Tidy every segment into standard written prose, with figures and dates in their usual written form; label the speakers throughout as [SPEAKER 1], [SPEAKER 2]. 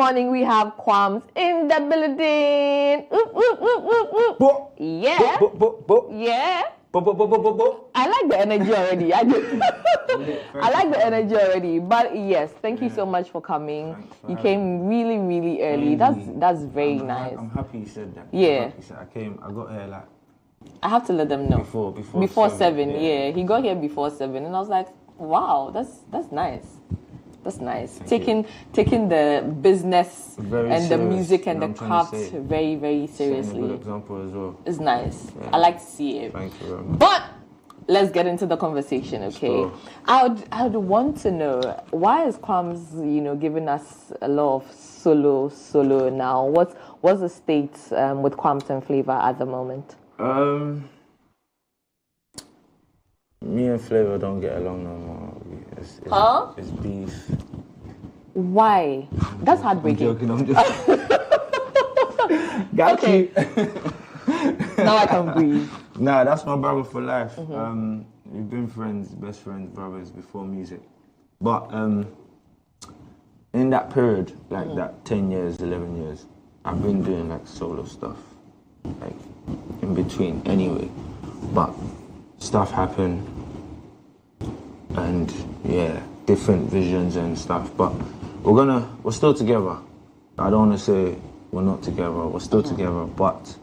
[SPEAKER 1] morning we have Kwamz in the building. Yeah. Yeah. I like the energy already. I like the energy already. But yes, thank you so much for coming. You came really, really early. That's very nice.
[SPEAKER 2] I'm happy you said that.
[SPEAKER 1] Yeah.
[SPEAKER 2] I got here like.
[SPEAKER 1] I have to let them know. Before 7. Yeah, he got here before 7, and I was like, wow, that's nice. That's nice. Taking the business
[SPEAKER 2] very
[SPEAKER 1] and
[SPEAKER 2] serious,
[SPEAKER 1] the music and the craft very, very
[SPEAKER 2] seriously.
[SPEAKER 1] seriously.
[SPEAKER 2] A good example as well.
[SPEAKER 1] It's nice.
[SPEAKER 2] Yeah.
[SPEAKER 1] I like to see it.
[SPEAKER 2] Thank you very much.
[SPEAKER 1] But let's get into the conversation, okay? I would want to know, why is Kwamz, giving us a lot of solo now? What's the state with Kwamz and Flavor at the moment?
[SPEAKER 2] Me and Flavor don't get along no more. It's beef.
[SPEAKER 1] Why? That's heartbreaking.
[SPEAKER 2] I'm joking. Got
[SPEAKER 1] okay. Now I can breathe.
[SPEAKER 2] Nah, that's my brother for life. We've been friends, best friends, brothers before music. But in that period, like that 10 years, 11 years, I've been doing like solo stuff, like in between anyway. But stuff happened, and yeah, different visions and stuff. But we're still together. I don't want to say we're not together. We're still together, but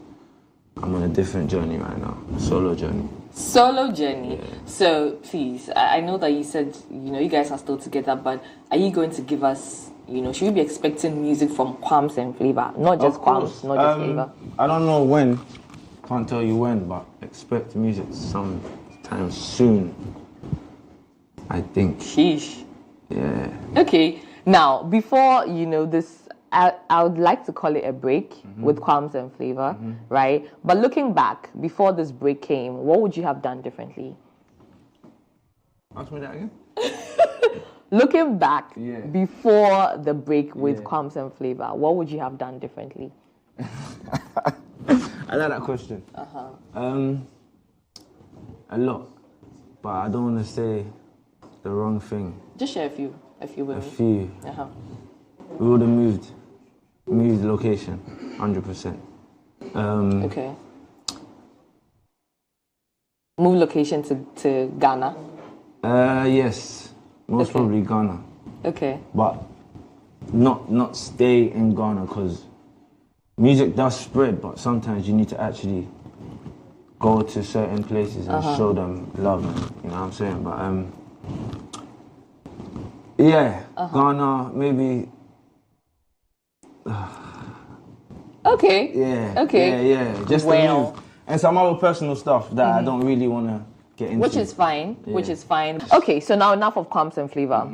[SPEAKER 2] I'm on a different journey right now, a solo journey.
[SPEAKER 1] Solo journey.
[SPEAKER 2] Yeah.
[SPEAKER 1] So please, I know that you said you guys are still together, but are you going to give us? Should we be expecting music from Kwamz and Flavor, not just Kwamz, not just Flavor?
[SPEAKER 2] I don't know when. Can't tell you when, but expect music sometime soon. I think.
[SPEAKER 1] Sheesh.
[SPEAKER 2] Yeah.
[SPEAKER 1] Okay. Now, before this, I would like to call it a break with Kwamz and Flavor, right? But looking back, before this break came, what would you have done differently?
[SPEAKER 2] Ask me that again.
[SPEAKER 1] Looking back, before the break with Kwamz and Flavor, what would you have done differently?
[SPEAKER 2] I like that question. A lot, but I don't want to say the wrong thing.
[SPEAKER 1] Just share a few with me.
[SPEAKER 2] A few. We would have moved location, 100%.
[SPEAKER 1] Okay. Move location to Ghana?
[SPEAKER 2] Yes, most probably Ghana.
[SPEAKER 1] Okay.
[SPEAKER 2] But not stay in Ghana, because music does spread, but sometimes you need to actually go to certain places and show them love, you know what I'm saying? But Ghana, maybe.
[SPEAKER 1] Okay.
[SPEAKER 2] Yeah.
[SPEAKER 1] Okay.
[SPEAKER 2] Yeah. Just to move. And some other personal stuff that I don't really want to get into.
[SPEAKER 1] Which is fine. Yeah. Which is fine. Okay, so now enough of Kwamz and Flavor.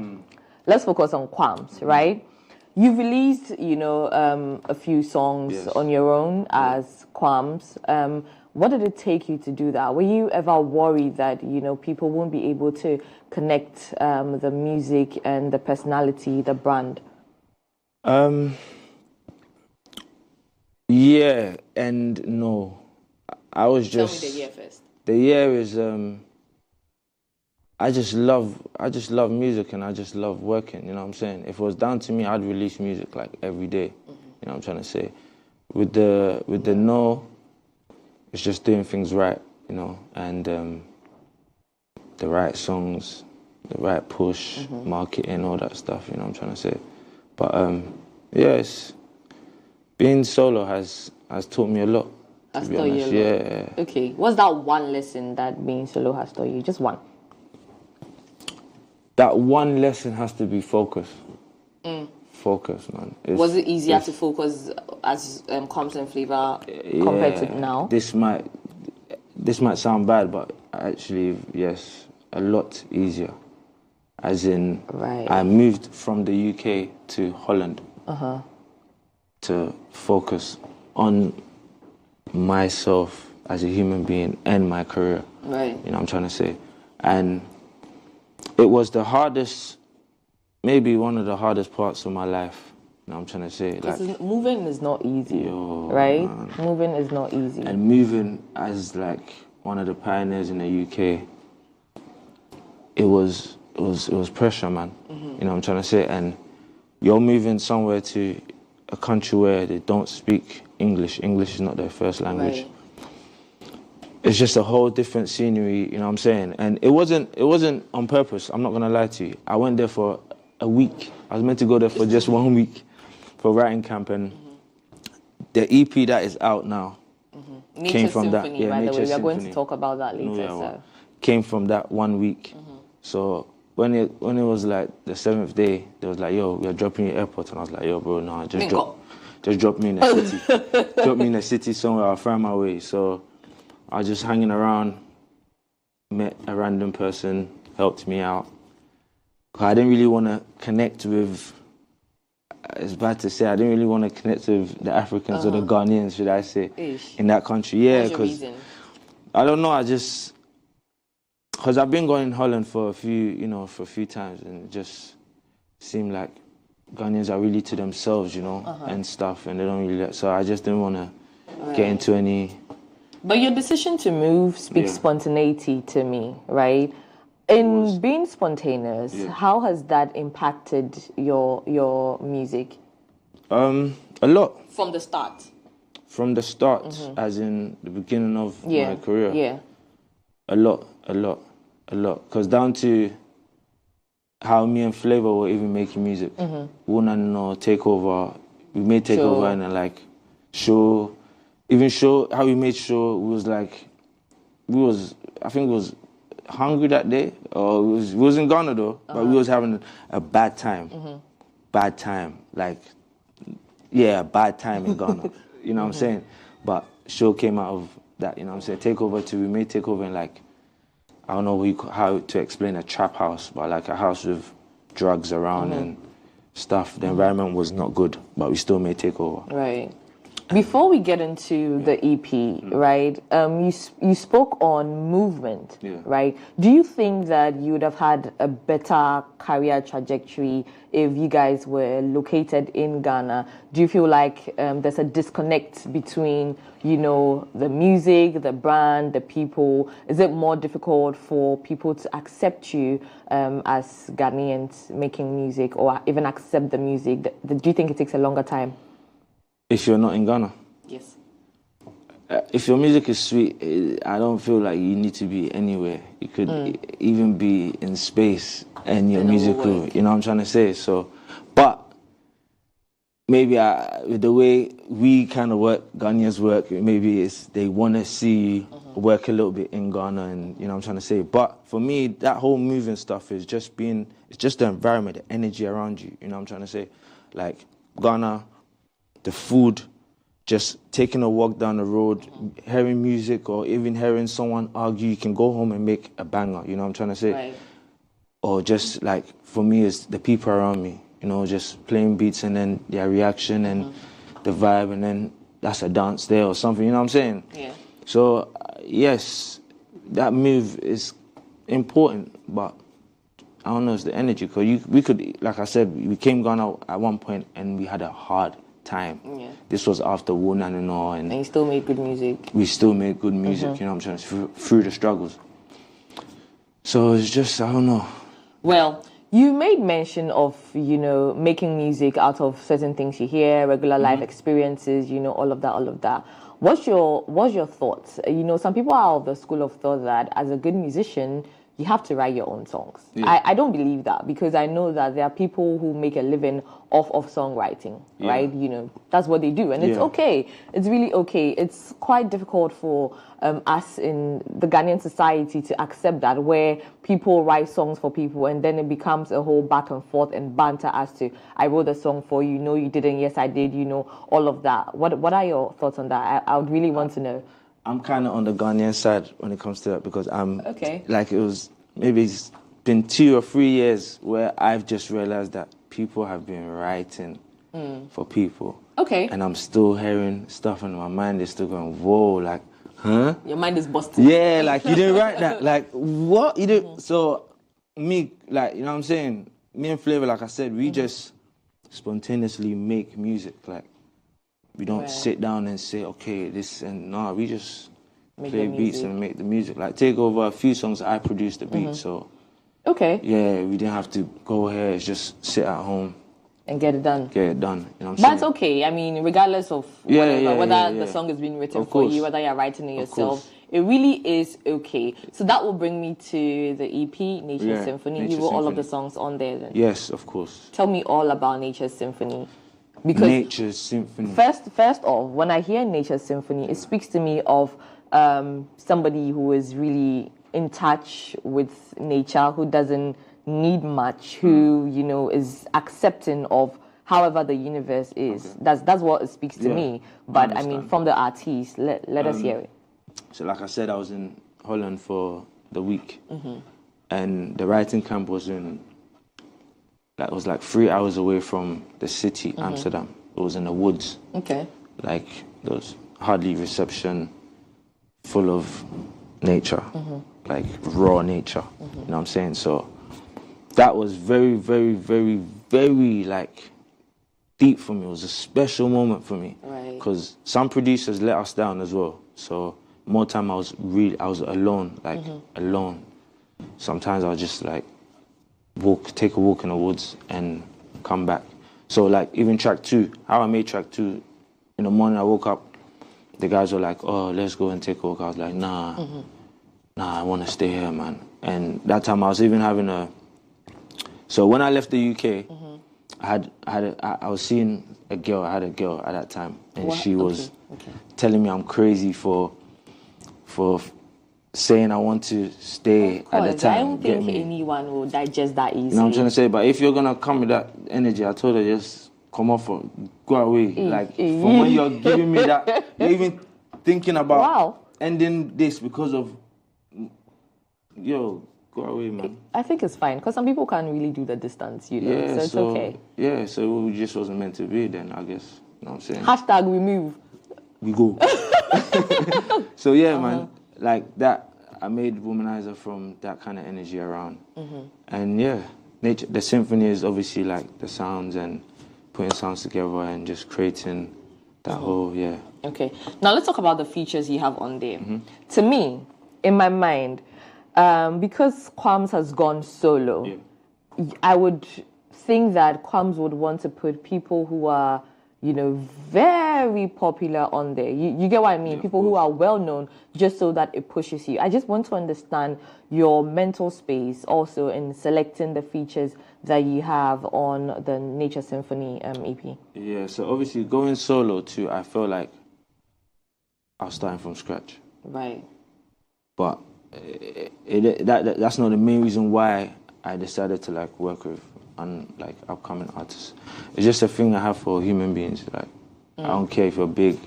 [SPEAKER 1] Let's focus on Kwamz, right? You've released, a few songs on your own as Kwamz. What did it take you to do that? Were you ever worried that, people won't be able to connect the music and the personality, the brand?
[SPEAKER 2] Yeah and no. I was just...
[SPEAKER 1] Tell me the year first.
[SPEAKER 2] The year is... I just love music, and I just love working, you know what I'm saying? If it was down to me, I'd release music like every day, you know what I'm trying to say? With the no, it's just doing things right, and the right songs, the right push, marketing, all that stuff, you know what I'm trying to say? But yes, being solo has taught me a lot.
[SPEAKER 1] Has taught you a lot?
[SPEAKER 2] Yeah.
[SPEAKER 1] Okay, what's that one lesson that being solo has taught you? Just one.
[SPEAKER 2] That one lesson has to be focus. Focus, man.
[SPEAKER 1] Was it easier to focus as Kwamz and Flavor compared to now?
[SPEAKER 2] This might sound bad, but actually, yes, a lot easier. As in, I moved from the UK to Holland to focus on myself as a human being and my career.
[SPEAKER 1] Right.
[SPEAKER 2] You know what I'm trying to say? And it was the hardest, maybe one of the hardest parts of my life. You know what I'm trying to say?
[SPEAKER 1] Like, moving is not easy, right? Man. Moving is not easy.
[SPEAKER 2] And moving as like one of the pioneers in the UK, it was pressure, man. You know what I'm trying to say? And you're moving somewhere to a country where they don't speak English. English is not their first language.
[SPEAKER 1] Right.
[SPEAKER 2] It's just a whole different scenery, you know what I'm saying? And it wasn't on purpose, I'm not gonna lie to you. I went there for a week. I was meant to go there for just 1 week for writing camp, and the EP that is out now came from
[SPEAKER 1] Symphony,
[SPEAKER 2] that.
[SPEAKER 1] by the way, we are
[SPEAKER 2] Symphony.
[SPEAKER 1] going to talk about that later. So.
[SPEAKER 2] Came from that 1 week. So when it was like the 7th day, they was like, yo, we are dropping you at airport, and I was like, yo, bro, no, just drop me in the city. Drop me in the city somewhere, I'll find my way. So I was just hanging around, met a random person, helped me out. I didn't really want to connect with, it's bad to say, I didn't really want to connect with the Africans or the Ghanaians, should I say, in that country. Yeah, because I don't know, because I've been going in Holland for a few times, and it just seemed like Ghanaians are really to themselves, and stuff, and they don't really, so I just didn't want to get into any...
[SPEAKER 1] But your decision to move speaks spontaneity to me, right? In being spontaneous, how has that impacted your music?
[SPEAKER 2] A lot.
[SPEAKER 1] From the start?
[SPEAKER 2] From the start, as in the beginning of my career.
[SPEAKER 1] Yeah.
[SPEAKER 2] A lot. Because down to how me and Flavor were even making music. Wuna no Takeover, we made Takeover and then like show how we made sure I think it was hungry that day, or we was in Ghana though, but we was having a bad time. Bad time, like, a bad time in Ghana. You know what I'm saying? But show came out of that, you know what I'm saying? Takeover too, we made Takeover in like, I don't know how to explain a trap house, but like a house with drugs around and stuff. The environment was not good, but we still made Takeover.
[SPEAKER 1] Right. Before we get into the EP, right, you spoke on movement, right? Do you think that you would have had a better career trajectory if you guys were located in Ghana? Do you feel like there's a disconnect between, the music, the brand, the people? Is it more difficult for people to accept you as Ghanaians making music, or even accept the music? Do you think it takes a longer time?
[SPEAKER 2] If you're not in Ghana?
[SPEAKER 1] Yes.
[SPEAKER 2] If your music is sweet, I don't feel like you need to be anywhere. You could even be in space and your music will, you know what I'm trying to say? So, but maybe with the way we kind of work, Ghanaians work, maybe it's they want to see you work a little bit in Ghana, and you know what I'm trying to say. But for me, that whole moving stuff is just it's just the environment, the energy around you, you know what I'm trying to say? Like Ghana, the food, just taking a walk down the road, hearing music, or even hearing someone argue, you can go home and make a banger, you know what I'm trying to say?
[SPEAKER 1] Right.
[SPEAKER 2] Or just like, for me, it's the people around me, just playing beats and then their reaction and the vibe, and then that's a dance there or something, you know what I'm saying? Yeah. So, yes, that move is important, but I don't know, it's the energy, because we could, like I said, we came Ghana at one point and we had a hard time. Yeah. This was after Wuna and all. And
[SPEAKER 1] you still made good music.
[SPEAKER 2] We still made good music, you know what I'm saying, through the struggles. So it's just, I don't know.
[SPEAKER 1] Well, you made mention of, making music out of certain things you hear, regular life experiences, all of that. What's your thoughts? Some people are of the school of thought that as a good musician, you have to write your own songs. Yeah. I don't believe that, because I know that there are people who make a living off of songwriting, right? That's what they do, and it's okay. It's really okay. It's quite difficult for us in the Ghanaian society to accept that, where people write songs for people and then it becomes a whole back and forth and banter as to, I wrote a song for you, no you didn't, yes I did, all of that. What are your thoughts on that? I would really want to know.
[SPEAKER 2] I'm kind of on the Ghanaian side when it comes to that, because it's been 2 or 3 years where I've just realized that people have been writing for people. Okay. And I'm still hearing stuff and my mind is still going, whoa, like, huh?
[SPEAKER 1] Your mind is busted.
[SPEAKER 2] Yeah, like, you didn't write that. Like, what? You didn't? So, me, like, you know what I'm saying? Me and Flavor, like I said, we just spontaneously make music. Like, we don't sit down and say, okay, this and no, we just play beats and make the music. Like, Takeover, a few songs I produced the beat, so. Okay. Yeah, we didn't have to go here, just sit at home
[SPEAKER 1] and get it done.
[SPEAKER 2] Get it done. You know what I'm saying?
[SPEAKER 1] That's okay. I mean, regardless of whether the song is being written for you, whether you're writing it yourself, it really is okay. So that will bring me to the EP, Nature's Symphony. You wrote all of the songs on there then?
[SPEAKER 2] Yes, of course.
[SPEAKER 1] Tell me all about Nature's Symphony. Because
[SPEAKER 2] Nature's Symphony.
[SPEAKER 1] First off, when I hear Nature's Symphony, it speaks to me of somebody who is really in touch with nature, who doesn't need much, who, you know, is accepting of however the universe is. That's what it speaks to me. But I mean, from the artist, let us hear it.
[SPEAKER 2] So like I said, I was in Holland for the week, and the writing camp was like 3 hours away from the city, Amsterdam. It was in the woods. Okay. Like there was hardly reception, full of nature, like raw nature. You know what I'm saying? So that was very, very, very, very like deep for me. It was a special moment for me. Right. Because some producers let us down as well. So more time I was alone, like alone. Sometimes I was just like take a walk in the woods and come back. So like even track 2, how I made track 2, in the morning I woke up, the guys were like, oh, let's go and take a walk. I was like, nah, I want to stay here, man. And that time I was even having so when I left the UK, I was seeing a girl, I had a girl at that time, and she was telling me I'm crazy for saying I want to stay at the time.
[SPEAKER 1] I don't think anyone will digest that easily.
[SPEAKER 2] You know what I'm trying to say? But if you're going to come with that energy, I told her just come off or go away. Like, from when you're giving me that, you're even thinking about ending this because of, go away, man.
[SPEAKER 1] I think it's fine, because some people can't really do the distance, you know, so it's okay.
[SPEAKER 2] Yeah, so it just wasn't meant to be then, I guess. You know what I'm saying?
[SPEAKER 1] Hashtag we move.
[SPEAKER 2] We go. So yeah, man, like that, I made Womanizer from that kind of energy around. And yeah, the symphony is obviously like the sounds and putting sounds together and just creating that whole,
[SPEAKER 1] Okay, now let's talk about the features you have on there. To me, in my mind, because Kwamz has gone solo, I would think that Kwamz would want to put people who are, you know, very popular on there. You get what I mean? People who are well known, just so that it pushes you. I just want to understand your mental space also in selecting the features that you have on the Nature Symphony EP. Yeah,
[SPEAKER 2] so obviously going solo too, I feel like I was starting from scratch.
[SPEAKER 1] Right.
[SPEAKER 2] But that's not the main reason why I decided to like work with like upcoming artists. It's just a thing I have for human beings. Like I don't care if you're big,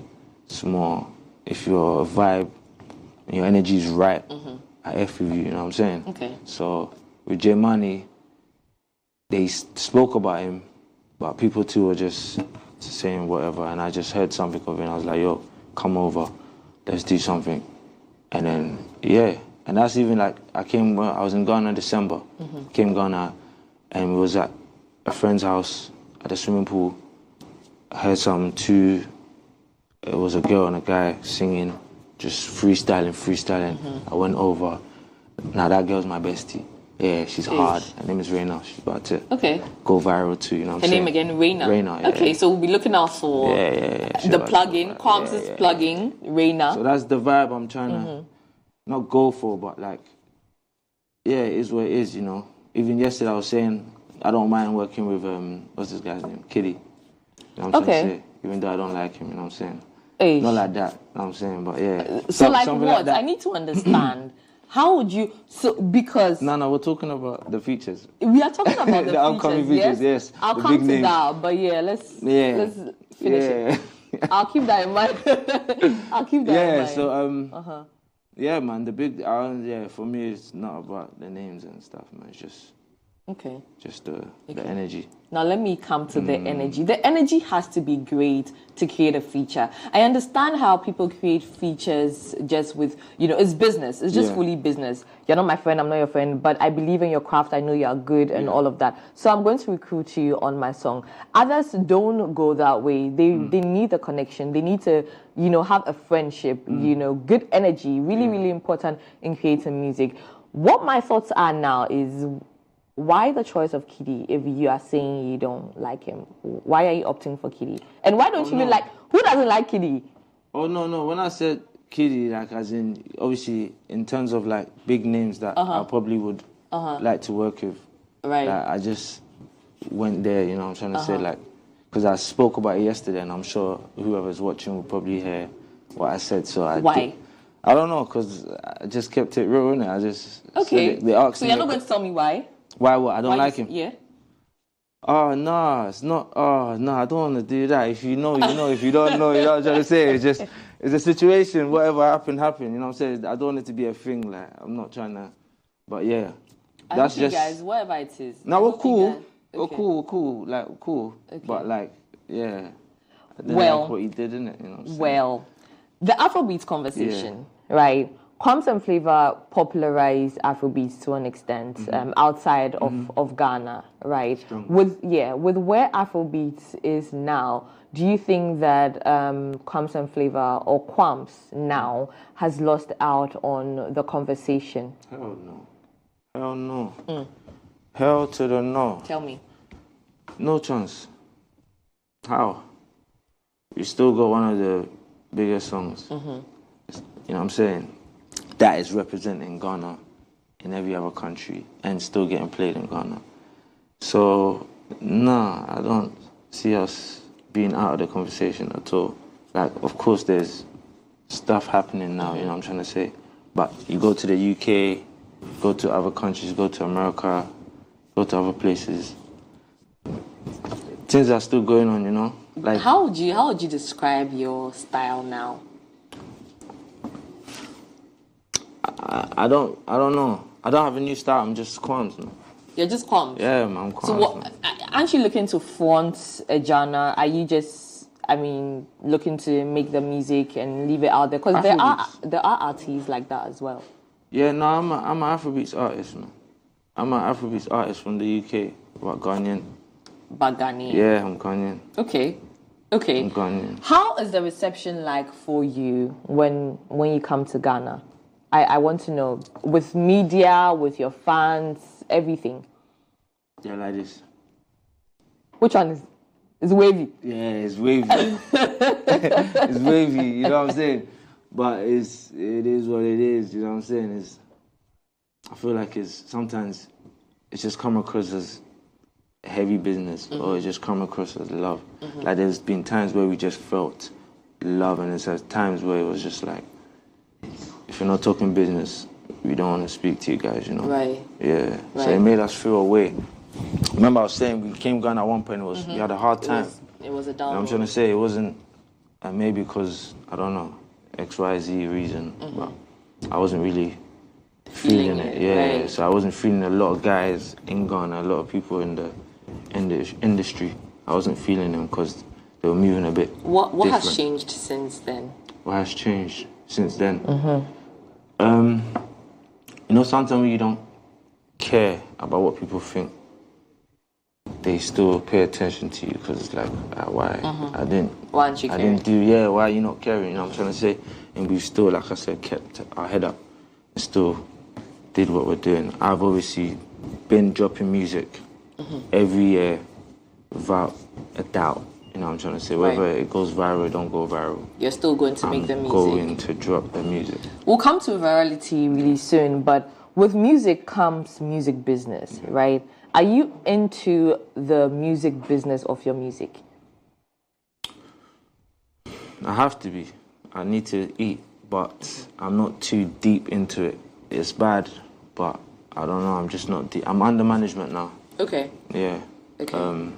[SPEAKER 2] small, if you're a vibe and your energy is right, I F with you, you know what I'm saying?
[SPEAKER 1] Okay.
[SPEAKER 2] So with J Money, they spoke about him, but people too were just saying whatever, and I just heard something of it and I was like, yo, come over, let's do something. And then and that's even like I was in Ghana in December, came Ghana, and we was at a friend's house at the swimming pool. I heard it was a girl and a guy singing, just freestyling. I went over. Now that girl's my bestie. Yeah, she's hard. Her name is Reina. She's about to go viral too, you know what I'm saying?
[SPEAKER 1] Her name again, Reina?
[SPEAKER 2] Reina, yeah.
[SPEAKER 1] Okay, so we'll be looking out for the plugin, Kwamz's plugin, Reina.
[SPEAKER 2] So that's the vibe I'm trying to not go for, but like, it is what it is, you know? Even yesterday I was saying I don't mind working with, what's this guy's name? Kitty. You know what I'm trying to say? Even though I don't like him, you know what I'm saying? Not like that, you know what I'm saying? But yeah.
[SPEAKER 1] So like what? I need to understand. How would you, because...
[SPEAKER 2] No, we're talking about the features.
[SPEAKER 1] We are talking about the
[SPEAKER 2] upcoming features, yes.
[SPEAKER 1] I'll come to that, but let's finish it. I'll keep that in mind. I'll keep that in mind.
[SPEAKER 2] So, yeah, man, the big, for me, it's not about the names and stuff, man. It's just, just the energy.
[SPEAKER 1] Now, let me come to the energy. The energy has to be great to create a feature. I understand how people create features just with, it's business. It's just fully business. You're not my friend, I'm not your friend, but I believe in your craft. I know you are good and all of that. So I'm going to recruit you on my song. Others don't go that way. They need a connection. They need to, have a friendship, good energy, really, really important in creating music. What my thoughts are now is, why the choice of Kiddy if you are saying you don't like him? Why are you opting for Kiddy? And why don't you even like, who doesn't like Kiddy?
[SPEAKER 2] Oh, no. When I said Kiddy, like, as in, obviously, in terms of, like, big names that I probably would like to work with.
[SPEAKER 1] Right.
[SPEAKER 2] Like, I just went there, you know what I'm trying to say? Like, because I spoke about it yesterday, and I'm sure whoever's watching will probably hear what I said. So
[SPEAKER 1] Why?
[SPEAKER 2] I don't know, because I just kept it real, innit? I just
[SPEAKER 1] Okay.
[SPEAKER 2] said it. They asked
[SPEAKER 1] so
[SPEAKER 2] me
[SPEAKER 1] you're not going to tell me why?
[SPEAKER 2] Why what? I don't like him.
[SPEAKER 1] Yeah.
[SPEAKER 2] Oh, no, it's not. Oh, no, I don't want to do that. If you know, you know. If you don't know, you know what I'm trying to say. It's just, it's a situation. Whatever happened. You know what I'm saying? I don't want it to be a thing. Like, I'm not trying to. But yeah,
[SPEAKER 1] that's just. You guys, whatever it is.
[SPEAKER 2] No, we're cool. We're cool. Like, cool. Okay. But like, yeah. I didn't like what he did, innit? You know what I'm saying?
[SPEAKER 1] Well, the Afrobeats conversation, right? Kwamz and Flavor popularized Afrobeats to an extent outside of Ghana, right?
[SPEAKER 2] Strong.
[SPEAKER 1] With where Afrobeats is now, do you think that Kwamz and Flavor or Kwamz now has lost out on the conversation?
[SPEAKER 2] Hell no. Hell to the no.
[SPEAKER 1] Tell me.
[SPEAKER 2] No chance. How? We still got one of the biggest songs. You know what I'm saying? That is representing Ghana in every other country and still getting played in Ghana. So, nah, I don't see us being out of the conversation at all. Like, of course, there's stuff happening now, you know what I'm trying to say? But you go to the UK, go to other countries, go to America, go to other places. Things are still going on, you know? Like,
[SPEAKER 1] how would you describe your style now?
[SPEAKER 2] I don't know. I don't have a new style. I'm just Kwamz. No?
[SPEAKER 1] You're just Kwamz?
[SPEAKER 2] Yeah, man, I'm Kwamz.
[SPEAKER 1] So aren't you looking to front a genre? Are you just, looking to make the music and leave it out there? Because there are artists like that as well.
[SPEAKER 2] Yeah, no, I'm an Afrobeats artist, man. I'm an Afrobeats artist from the UK. What, Ghanaian?
[SPEAKER 1] But Ghanaian?
[SPEAKER 2] Yeah, I'm Ghanaian.
[SPEAKER 1] Okay.
[SPEAKER 2] I'm Ghanaian.
[SPEAKER 1] How is the reception like for you when you come to Ghana? I want to know, with media, with your fans, everything.
[SPEAKER 2] Yeah, like this.
[SPEAKER 1] Which one is? It's wavy.
[SPEAKER 2] Yeah, it's wavy. It's wavy, you know what I'm saying? But it is what it is, you know what I'm saying? I feel like sometimes it's just come across as heavy business or it just come across as love. Like there's been times where we just felt love and there's times where it was just like, if you're not talking business, we don't want to speak to you guys, you know?
[SPEAKER 1] Right.
[SPEAKER 2] Yeah. Right. So it made us feel away. Remember I was saying we came Ghana at one point, we had a hard time.
[SPEAKER 1] It was a down.
[SPEAKER 2] You know I'm trying to say? It wasn't maybe because, I don't know, XYZ reason, but I wasn't really feeling it. Yeah, right. So I wasn't feeling a lot of guys in Ghana, a lot of people in the industry. I wasn't feeling them because they were moving a bit
[SPEAKER 1] What has changed since then?
[SPEAKER 2] What has changed since then? You know, sometimes when you don't care about what people think, they still pay attention to you because it's like, why?
[SPEAKER 1] Why aren't you caring?
[SPEAKER 2] Why are you not caring? You know what I'm trying to say? And we've still, like I said, kept our head up and still did what we're doing. I've obviously been dropping music every year without a doubt. You know what I'm trying to say? Whether it goes viral or don't go viral.
[SPEAKER 1] You're still going to make the music.
[SPEAKER 2] I'm going to drop the music.
[SPEAKER 1] We'll come to virality really soon, but with music comes music business, right? Are you into the music business of your music?
[SPEAKER 2] I have to be. I need to eat, but I'm not too deep into it. It's bad, but I don't know. I'm just not deep. I'm under management now.
[SPEAKER 1] Okay.
[SPEAKER 2] Yeah.
[SPEAKER 1] Okay.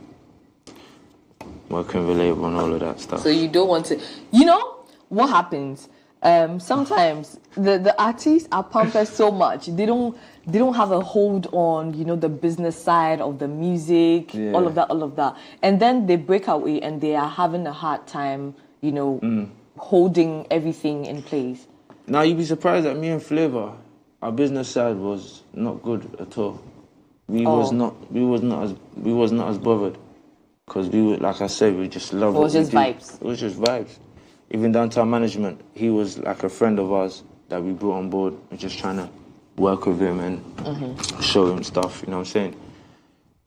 [SPEAKER 2] Working with a label and all of that stuff.
[SPEAKER 1] So you don't want to... You know what happens? Sometimes the artists are pampered so much. They don't have a hold on, you know, the business side of the music, all of that. And then they break away and they are having a hard time, you know, holding everything in place.
[SPEAKER 2] Now you'd be surprised that me and Flavor, our business side was not good at all. We was not as bothered. Because we were, like I said, we just loved it.
[SPEAKER 1] It was just vibes.
[SPEAKER 2] It was just vibes. Even down to our management, he was like a friend of ours that we brought on board. We're just trying to work with him and show him stuff, you know what I'm saying?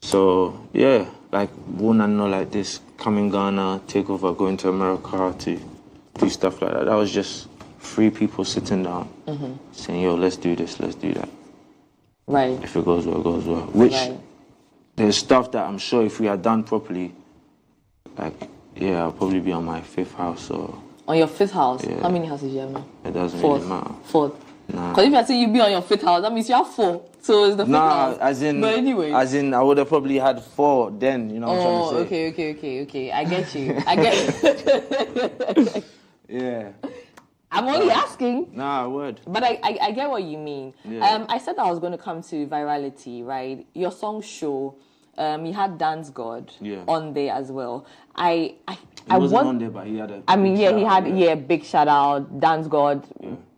[SPEAKER 2] So yeah, like wanna know like this, come in Ghana, take over, going to America to do stuff like that. That was just 3 people sitting down, saying, "Yo, let's do this, let's do that."
[SPEAKER 1] Right.
[SPEAKER 2] If it goes well, it goes well. Which
[SPEAKER 1] Right.
[SPEAKER 2] there's stuff that I'm sure if we had done properly, like yeah, I'll probably be on my 5th house or.
[SPEAKER 1] On your 5th house?
[SPEAKER 2] Yeah.
[SPEAKER 1] How many houses do you have now?
[SPEAKER 2] It doesn't
[SPEAKER 1] 4th.
[SPEAKER 2] really matter.
[SPEAKER 1] 4th.
[SPEAKER 2] Nah.
[SPEAKER 1] Because if I say you be on your 5th house, that means you have 4. So it's the 5th house.
[SPEAKER 2] as in,
[SPEAKER 1] But anyway.
[SPEAKER 2] as in, I would have probably had 4 then. You know what I'm trying to say?
[SPEAKER 1] Okay. I get you. I get.
[SPEAKER 2] Yeah.
[SPEAKER 1] I'm only asking.
[SPEAKER 2] Nah, word.
[SPEAKER 1] But I get what you mean.
[SPEAKER 2] Yeah.
[SPEAKER 1] I said I was going to come to virality, right? Your song Show, you had Dance God on there as well.
[SPEAKER 2] He wasn't on there, but he had a.
[SPEAKER 1] Big shout out. Dance God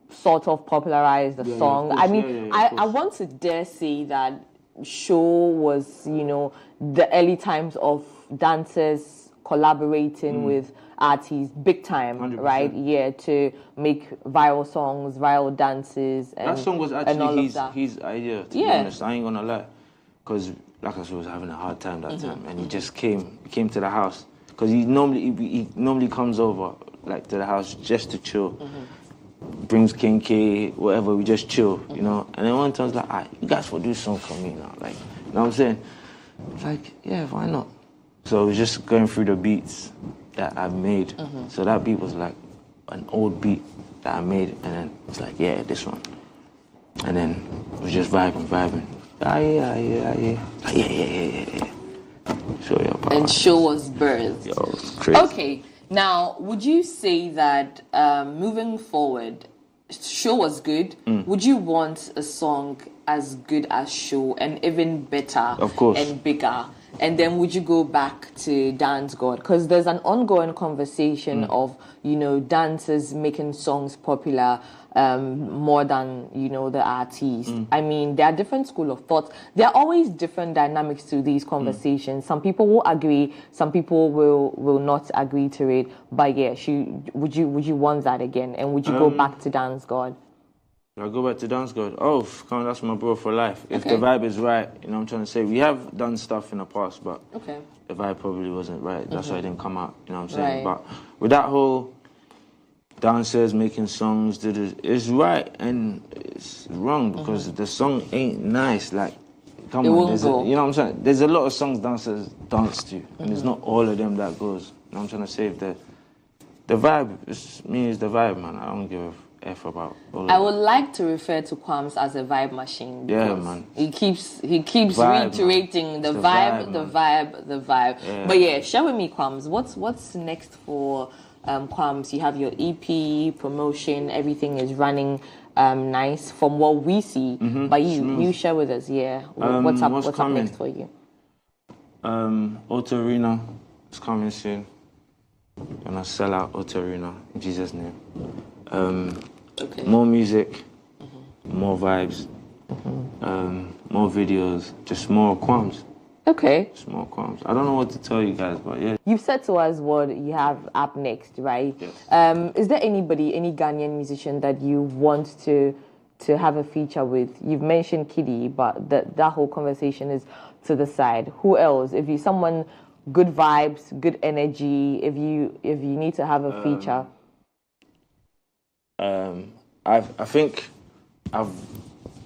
[SPEAKER 1] sort of popularized the song. I want to dare say that Show was, the early times of dancers collaborating with artists, big time,
[SPEAKER 2] 100%.
[SPEAKER 1] right? Yeah, to make viral songs, viral dances, and
[SPEAKER 2] that song was actually his idea. To be honest, I ain't gonna lie, because like I said, was having a hard time that time, and he just came to the house because he normally comes over like to the house just to chill. Brings King K, whatever, we just chill, you know. And then one time I was like, "Ah, you guys will do something for me now," like, you know what I'm saying? Like, yeah, why not? So we're just going through the beats that I made. So that beat was like an old beat that I made, and then it's like, yeah, this one. And then we just vibing. Yeah. Show your power.
[SPEAKER 1] And Show was birthed.
[SPEAKER 2] Yo, crazy.
[SPEAKER 1] Okay, now would you say that moving forward, Show was good? Would you want a song as good as Show and even better?
[SPEAKER 2] Of course.
[SPEAKER 1] And bigger? And then would you go back to Dance God? Because there's an ongoing conversation of, dancers making songs popular more than, the artist. I mean, there are different school of thoughts. There are always different dynamics to these conversations. Some people will agree, some people will not agree to it. But yeah, would you want that again? And would you go back to Dance God?
[SPEAKER 2] I go back to Dance God. Oh, come on, that's my bro for life. If the vibe is right, you know what I'm trying to say. We have done stuff in the past, but the vibe probably wasn't right. That's why it didn't come out, you know what I'm saying?
[SPEAKER 1] Right.
[SPEAKER 2] But with that whole dancers making songs, it's right and it's wrong because the song ain't nice. Like, come on, you know what I'm saying? There's a lot of songs dancers dance to, and it's not all of them that goes. You know what I'm trying to say? If the vibe is the vibe, man. I don't give a F about all of
[SPEAKER 1] I would like to refer to Kwamz as a vibe machine.
[SPEAKER 2] Yeah, man.
[SPEAKER 1] He keeps
[SPEAKER 2] Vibe,
[SPEAKER 1] reiterating the vibe.
[SPEAKER 2] Yeah.
[SPEAKER 1] But yeah, share with me, Kwamz. What's next for Kwamz? You have your EP promotion. Everything is running nice from what we see. But you share with us. Yeah, what's up next for you?
[SPEAKER 2] Auto Arena is coming soon. Gonna sell out Auto Arena in Jesus' name. More music, more vibes, more videos, just more Kwamz.
[SPEAKER 1] Okay.
[SPEAKER 2] Just more Kwamz. I don't know what to tell you guys, but yeah.
[SPEAKER 1] You've said to us what you have up next, right?
[SPEAKER 2] Yes.
[SPEAKER 1] Is there any Ghanaian musician that you want to have a feature with? You've mentioned Kiddy, but that whole conversation is to the side. Who else? If you someone good vibes, good energy, if you need to have a feature.
[SPEAKER 2] I think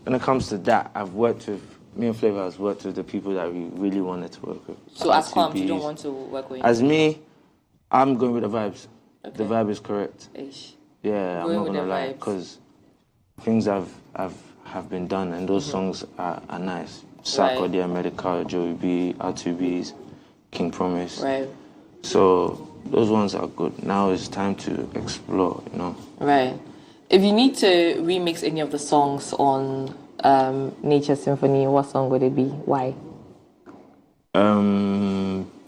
[SPEAKER 2] when it comes to that, I've worked with, me and Flavor has worked with the people that we really wanted to work with.
[SPEAKER 1] So as Kwamz, you don't want to work with?
[SPEAKER 2] As me, I'm going with the vibes. Okay. The vibe is correct.
[SPEAKER 1] Ish.
[SPEAKER 2] Yeah, I'm not going to lie, because things have been done and those songs are nice. Sako, The America, Joey B, R2Bs, King Promise.
[SPEAKER 1] Right.
[SPEAKER 2] So those ones are good. Now it's time to explore, you know.
[SPEAKER 1] Right. If you need to remix any of the songs on Nature Symphony, what song would it be? Why?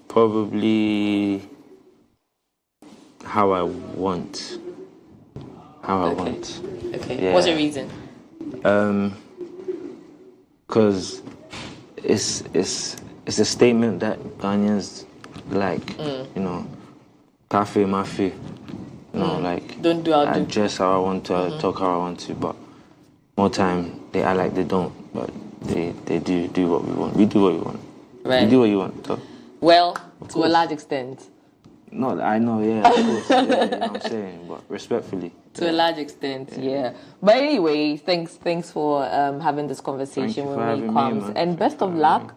[SPEAKER 2] Probably How I Want. How I Want.
[SPEAKER 1] Okay.
[SPEAKER 2] Yeah.
[SPEAKER 1] What's your reason?
[SPEAKER 2] Because it's a statement that Ghanaians like, you know, cafe, mafe, you know, like,
[SPEAKER 1] don't do I
[SPEAKER 2] dress how I want to, talk how I want to, but more time they act like they don't, but they do what we want. We do what we want.
[SPEAKER 1] Right.
[SPEAKER 2] You do what you want. So.
[SPEAKER 1] Well, to a large extent.
[SPEAKER 2] No, I know, yeah, of course. Yeah, you know what I'm saying, but respectfully.
[SPEAKER 1] To a large extent, yeah. But anyway, thanks for having this conversation with me, Kwamz. And best of luck.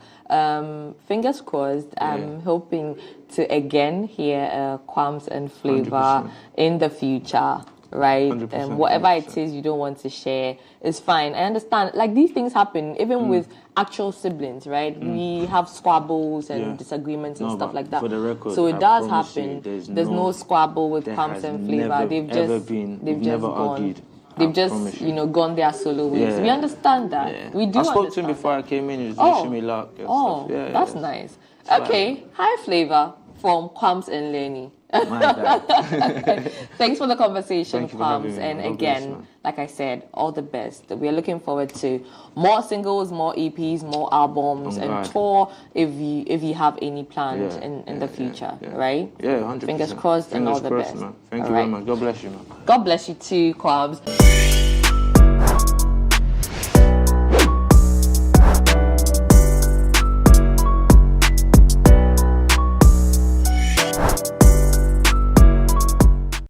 [SPEAKER 1] Fingers crossed. I'm hoping to again hear Kwamz and Flavor
[SPEAKER 2] 100%.
[SPEAKER 1] in the future. Right,
[SPEAKER 2] 100%,
[SPEAKER 1] whatever
[SPEAKER 2] 100%.
[SPEAKER 1] it is you don't want to share is fine. I understand. Like these things happen even with actual siblings, right? We have squabbles and disagreements and stuff like that.
[SPEAKER 2] For the record,
[SPEAKER 1] so it
[SPEAKER 2] I
[SPEAKER 1] does
[SPEAKER 2] promise you,
[SPEAKER 1] happen.
[SPEAKER 2] there's
[SPEAKER 1] no squabble with
[SPEAKER 2] there
[SPEAKER 1] Kwamz
[SPEAKER 2] has
[SPEAKER 1] and Flavor.
[SPEAKER 2] never,
[SPEAKER 1] They've
[SPEAKER 2] ever
[SPEAKER 1] just
[SPEAKER 2] been,
[SPEAKER 1] they've
[SPEAKER 2] we've
[SPEAKER 1] just
[SPEAKER 2] never
[SPEAKER 1] gone.
[SPEAKER 2] argued.
[SPEAKER 1] They've
[SPEAKER 2] I
[SPEAKER 1] just
[SPEAKER 2] promise you.
[SPEAKER 1] gone their solo ways.
[SPEAKER 2] Yeah.
[SPEAKER 1] We understand that.
[SPEAKER 2] Yeah.
[SPEAKER 1] We do.
[SPEAKER 2] I spoke to him
[SPEAKER 1] understand
[SPEAKER 2] before
[SPEAKER 1] that.
[SPEAKER 2] I came in. He was wishing me luck and stuff. Yeah,
[SPEAKER 1] That's nice. Okay, hi Flavor from Kwamz and Lenny.
[SPEAKER 2] My bad.
[SPEAKER 1] Thanks for the conversation,
[SPEAKER 2] Thank you for having
[SPEAKER 1] Kwamz.
[SPEAKER 2] me,
[SPEAKER 1] And
[SPEAKER 2] man. God bless,
[SPEAKER 1] again,
[SPEAKER 2] man.
[SPEAKER 1] like I said, all the best. We are looking forward to more singles, more EPs, more albums, and tour if you have any plans in the future, right?
[SPEAKER 2] Yeah, 100%.
[SPEAKER 1] Fingers crossed and all the best.
[SPEAKER 2] Man. Thank
[SPEAKER 1] all
[SPEAKER 2] you
[SPEAKER 1] right.
[SPEAKER 2] very much. God bless you, man.
[SPEAKER 1] God bless you too, Kwamz.